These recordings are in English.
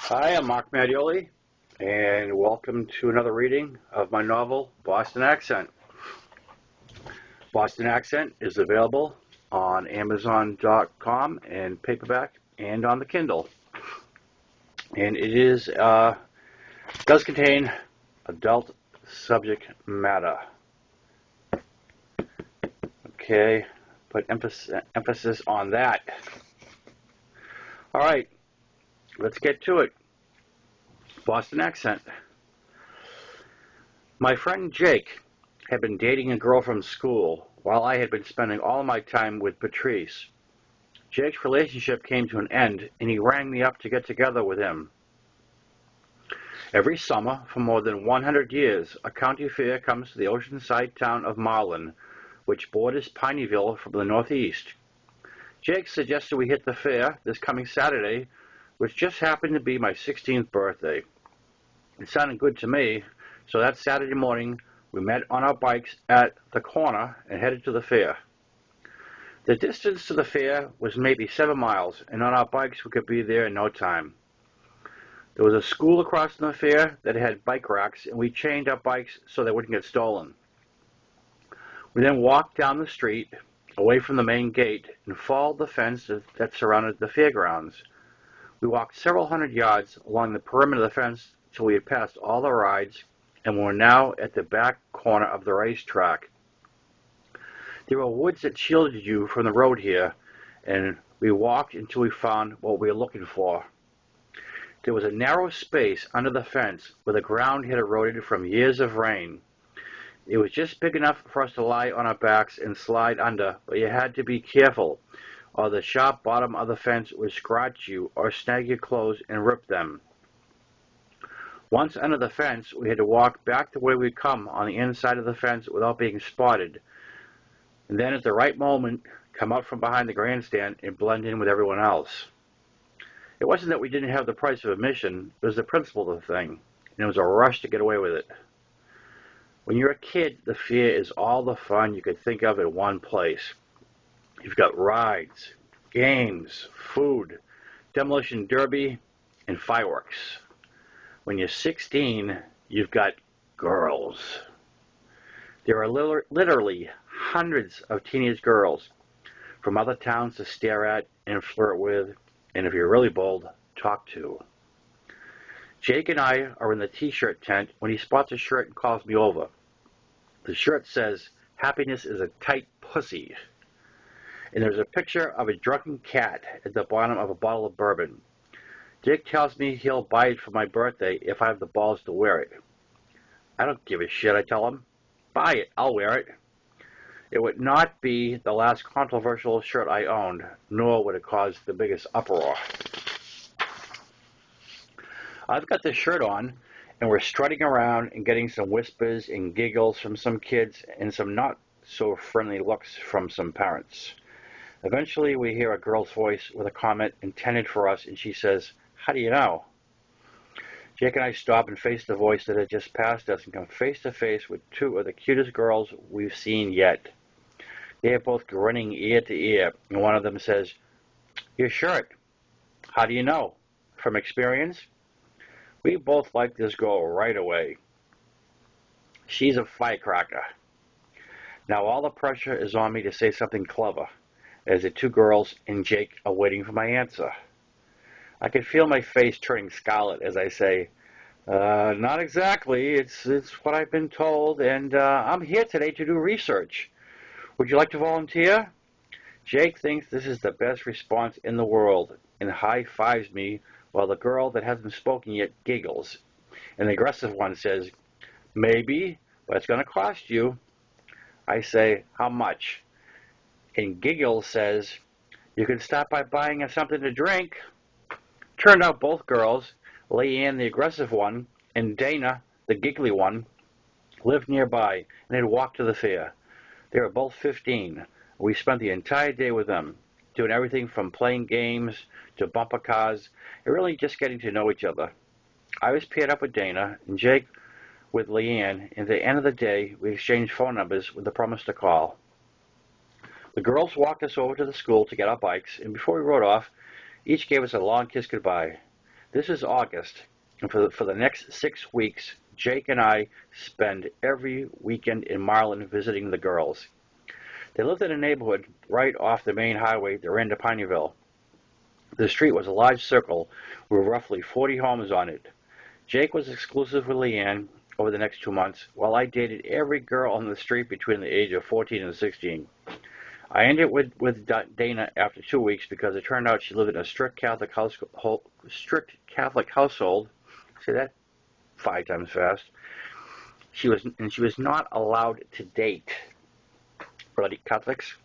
Hi, I'm Mark Mattioli, and welcome to another reading of my novel, Boston Accent. Boston Accent is available on Amazon.com and paperback and on the Kindle. And it does contain adult subject matter. Okay, put emphasis on that. All right, let's get to it. Boston Accent. My friend Jake had been dating a girl from school while I had been spending all my time with Patrice. Jake's relationship came to an end and he rang me up to get together with him. Every summer, for more than 100 years, a county fair comes to the oceanside town of Marlin, which borders Pineyville from the northeast. Jake suggested we hit the fair this coming Saturday, which just happened to be my 16th birthday. It sounded good to me, so that Saturday morning we met on our bikes at the corner and headed to the fair. The distance to the fair was maybe 7 miles, and on our bikes we could be there in no time. There was a school across from the fair that had bike racks, and we chained our bikes so they wouldn't get stolen. We then walked down the street, away from the main gate, and followed the fence that surrounded the fairgrounds. We walked several hundred yards along the perimeter of the fence till we had passed all the rides and were now at the back corner of the racetrack. There were woods that shielded you from the road here, and we walked until we found what we were looking for. There was a narrow space under the fence where the ground had eroded from years of rain. It was just big enough for us to lie on our backs and slide under, but you had to be careful, or the sharp bottom of the fence would scratch you or snag your clothes and rip them. Once under the fence, we had to walk back the way we'd come on the inside of the fence without being spotted, and then at the right moment, come out from behind the grandstand and blend in with everyone else. It wasn't that we didn't have the price of admission, it was the principle of the thing, and it was a rush to get away with it. When you're a kid, the fair is all the fun you could think of in one place. You've got rides, games, food, demolition derby, and fireworks. When you're 16, you've got girls. There are literally hundreds of teenage girls from other towns to stare at and flirt with, and if you're really bold, talk to. Jake and I are in the t-shirt tent when he spots a shirt and calls me over. The shirt says, "Happiness is a tight pussy." And there's a picture of a drunken cat at the bottom of a bottle of bourbon. Jake tells me he'll buy it for my birthday if I have the balls to wear it. I don't give a shit, I tell him. Buy it, I'll wear it. It would not be the last controversial shirt I owned, nor would it cause the biggest uproar. I've got the shirt on, and we're strutting around and getting some whispers and giggles from some kids and some not so friendly looks from some parents. Eventually we hear a girl's voice with a comment intended for us, and she says, "How do you know?" Jake and I stop and face the voice that had just passed us and come face to face with two of the cutest girls we've seen yet. They are both grinning ear to ear, and one of them says, "Your shirt. How do you know? From experience?" We both like this girl right away. She's a firecracker. Now all the pressure is on me to say something clever, as the two girls and Jake are waiting for my answer. I can feel my face turning scarlet as I say, "Not exactly. It's what I've been told, and I'm here today to do research. Would you like to volunteer?" Jake thinks this is the best response in the world and high-fives me while the girl that hasn't spoken yet giggles. And the aggressive one says, "Maybe, but it's going to cost you." I say, "How much?" And Giggles says, "You can start by buying us something to drink." Turned out both girls, Leanne, the aggressive one, and Dana, the giggly one, lived nearby and had walked to the fair. They were both 15. We spent the entire day with them, doing everything from playing games to bumper cars and really just getting to know each other. I was paired up with Dana and Jake with Leanne, and at the end of the day, we exchanged phone numbers with the promise to call. The girls walked us over to the school to get our bikes, and before we rode off, each gave us a long kiss goodbye. This is August, and for the next 6 weeks, Jake and I spend every weekend in Marlin visiting the girls. They lived in a neighborhood right off the main highway that ran to Pineyville. The street was a large circle with roughly 40 homes on it. Jake was exclusive with Leanne over the next 2 months, while I dated every girl on the street between the age of 14 and 16. I ended with Dana after 2 weeks because it turned out she lived in a strict Catholic household. Say that 5 times fast. She was not allowed to date bloody Catholics.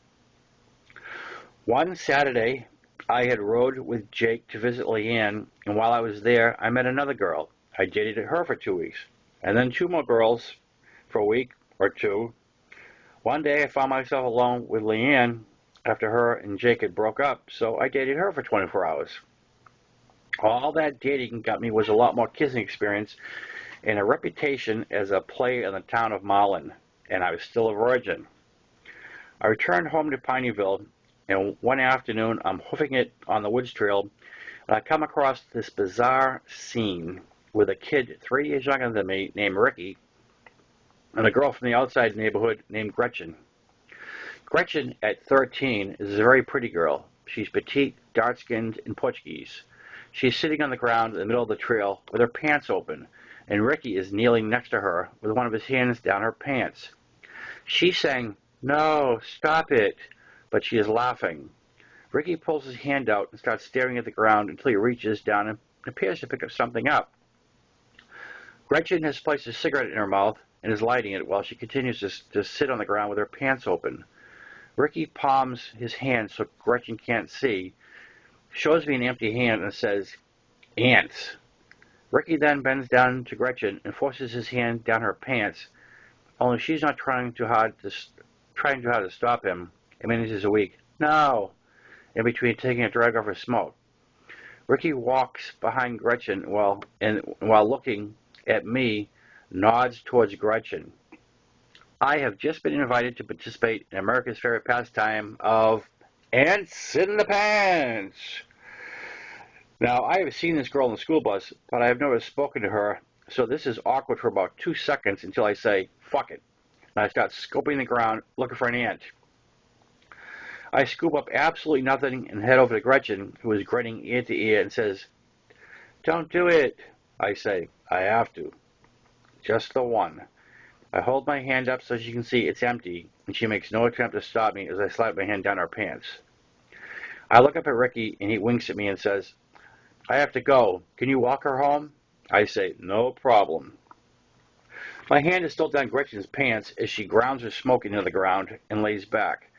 One Saturday, I had rode with Jake to visit Leanne, and while I was there, I met another girl. I dated her for 2 weeks, and then 2 more girls for a week or two. One day I found myself alone with Leanne after her and Jake had broke up, so I dated her for 24 hours. All that dating got me was a lot more kissing experience and a reputation as a player in the town of Marlin, and I was still a virgin. I returned home to Pineyville, and one afternoon I'm hoofing it on the woods trail, and I come across this bizarre scene with a kid 3 years younger than me named Ricky, and a girl from the outside neighborhood named Gretchen. Gretchen, at 13, is a very pretty girl. She's petite, dark-skinned, and Portuguese. She's sitting on the ground in the middle of the trail with her pants open, and Ricky is kneeling next to her with one of his hands down her pants. She's saying, "No, stop it," but she is laughing. Ricky pulls his hand out and starts staring at the ground until he reaches down and appears to pick up something up. Gretchen has placed a cigarette in her mouth and is lighting it while she continues to sit on the ground with her pants open. Ricky palms his hand so Gretchen can't see, shows me an empty hand, and says, "Ants." Ricky then bends down to Gretchen and forces his hand down her pants, only she's not trying too hard to stop him, and manages a weak, "No," in between taking a drag of her smoke. Ricky walks behind Gretchen while looking at me, nods towards Gretchen. I have just been invited to participate in America's favorite pastime of ants in the pants. Now, I have seen this girl in the school bus, but I have never spoken to her, so this is awkward for about 2 seconds until I say, "Fuck it," and I start scoping the ground looking for an ant. I scoop up absolutely nothing and head over to Gretchen, who is grinning ear to ear, and says, "Don't do it." I say, "I have to. Just the one." I hold my hand up so she can see it's empty, and she makes no attempt to stop me as I slide my hand down her pants. I look up at Ricky, and he winks at me and says, "I have to go. Can you walk her home?" I say, "No problem." My hand is still down Gretchen's pants as she grounds her smoke into the ground and lays back.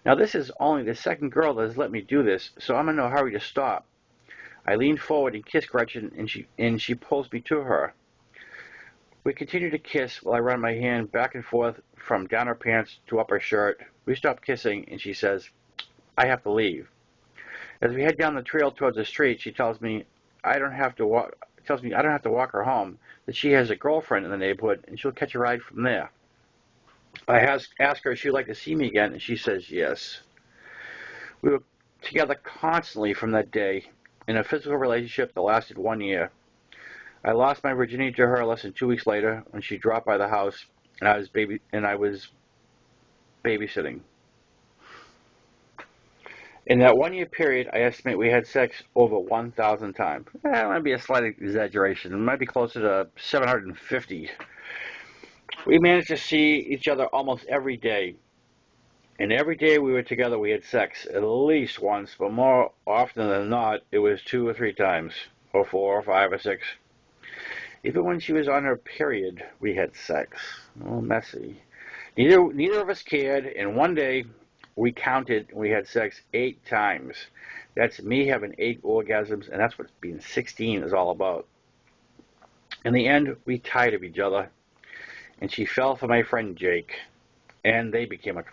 Now, this is only the second girl that has let me do this, so I'm in no hurry to stop. I lean forward and kiss Gretchen, and she pulls me to her. We continue to kiss while I run my hand back and forth from down her pants to up her shirt. We stop kissing, and she says, "I have to leave." As we head down the trail towards the street, she tells me I don't have to walk her home, that she has a girlfriend in the neighborhood, and she'll catch a ride from there. I ask her if she'd like to see me again, and she says yes. We were together constantly from that day, in a physical relationship that lasted 1 year. I lost my virginity to her less than 2 weeks later when she dropped by the house, and I was babysitting. In that 1 year period, I estimate we had sex over 1,000 times. That might be a slight exaggeration. It might be closer to 750. We managed to see each other almost every day. And every day we were together, we had sex at least once, but more often than not, it was 2 or 3 times, or 4 or 5 or 6. Even when she was on her period, we had sex. Oh, messy. Neither of us cared, and one day we counted, we had sex 8 times. That's me having 8 orgasms, and that's what being 16 is all about. In the end, we tired of each other, and she fell for my friend Jake, and they became a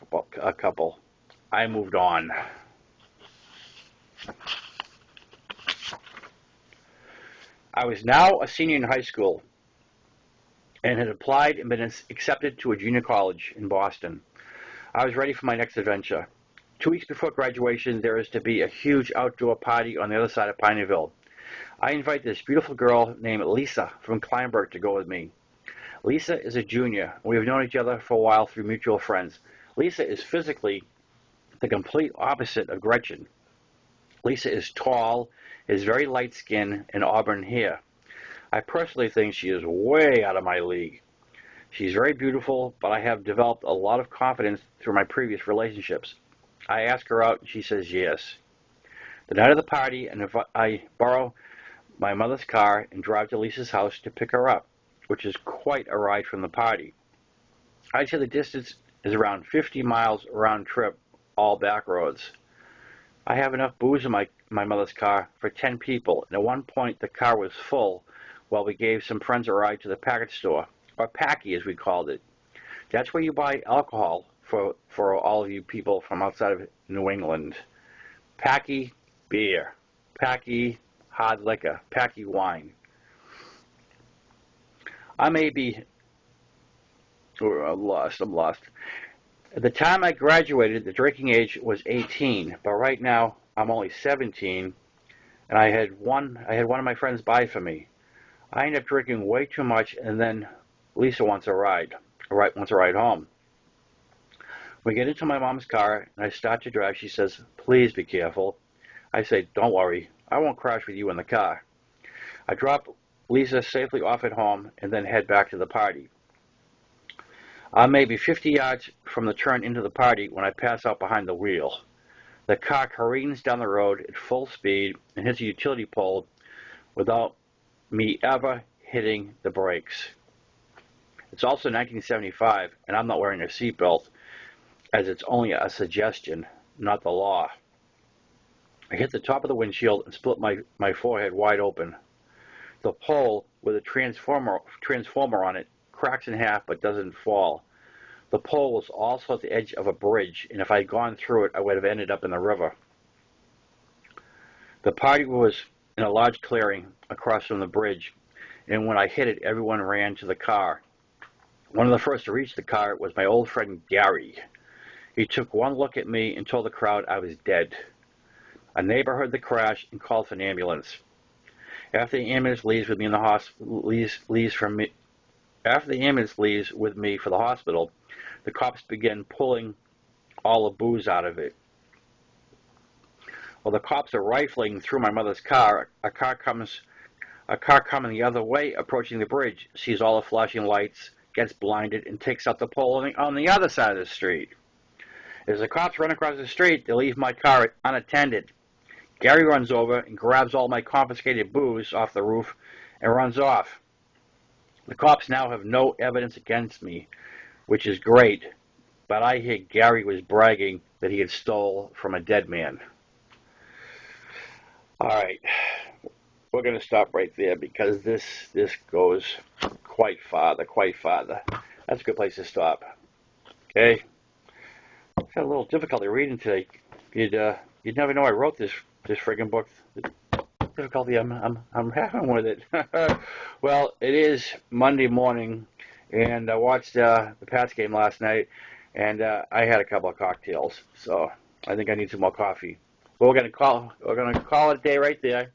couple. I moved on. I was now a senior in high school and had applied and been accepted to a junior college in Boston. I was ready for my next adventure. 2 weeks before graduation, there is to be a huge outdoor party on the other side of Pineyville. I invite this beautiful girl named Lisa from Kleinberg to go with me. Lisa is a junior, and we have known each other for a while through mutual friends. Lisa is physically the complete opposite of Gretchen. Lisa is tall, has very light skin, and auburn hair. I personally think she is way out of my league. She's very beautiful, but I have developed a lot of confidence through my previous relationships. I ask her out, and she says yes. The night of the party, I borrow my mother's car and drive to Lisa's house to pick her up, which is quite a ride from the party. I'd say the distance is around 50 miles round trip, all back roads. I have enough booze in my mother's car for 10 people, and at one point the car was full while we gave some friends a ride to the package store, or Packy as we called it. That's where you buy alcohol for all of you people from outside of New England. Packy beer, Packy hard liquor, Packy wine. I may be... I'm lost. At the time I graduated, the drinking age was 18, but right now I'm only 17, and I had one of my friends buy for me. I ended up drinking way too much, and then Lisa wants a ride home. We get into my mom's car, and I start to drive. She says, "Please be careful." I say, "Don't worry, I won't crash with you in the car." I drop Lisa safely off at home, and then head back to the party. I'm maybe 50 yards from the turn into the party when I pass out behind the wheel. The car careens down the road at full speed and hits a utility pole without me ever hitting the brakes. It's also 1975, and I'm not wearing a seatbelt, as it's only a suggestion, not the law. I hit the top of the windshield and split my forehead wide open. The pole with a transformer on it cracks in half but doesn't fall. The pole was also at the edge of a bridge, and if I had gone through it, I would have ended up in the river. The party was in a large clearing across from the bridge, and when I hit it, everyone ran to the car. One of the first to reach the car was my old friend Gary. He took one look at me and told the crowd I was dead. A neighbor heard the crash and called for an ambulance. After the ambulance leaves with me for the hospital, the cops begin pulling all the booze out of it. While the cops are rifling through my mother's car, a car coming the other way, approaching the bridge, sees all the flashing lights, gets blinded, and takes out the pole on the other side of the street. As the cops run across the street, they leave my car unattended. Gary runs over and grabs all my confiscated booze off the roof and runs off. The cops now have no evidence against me, which is great, but I hear Gary was bragging that he had stole from a dead man. All right, we're going to stop right there because this goes quite farther. That's a good place to stop. Okay, I've had a little difficulty reading today. You'd never know I wrote this friggin' book. The difficulty I'm having with it. Well, it is Monday morning, and I watched the Pats game last night, and I had a couple of cocktails, so I think I need some more coffee. But we're gonna call it a day right there.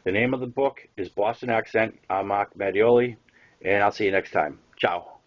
The name of the book is Boston Accent. I'm Mark Mattioli, and I'll see you next time. Ciao.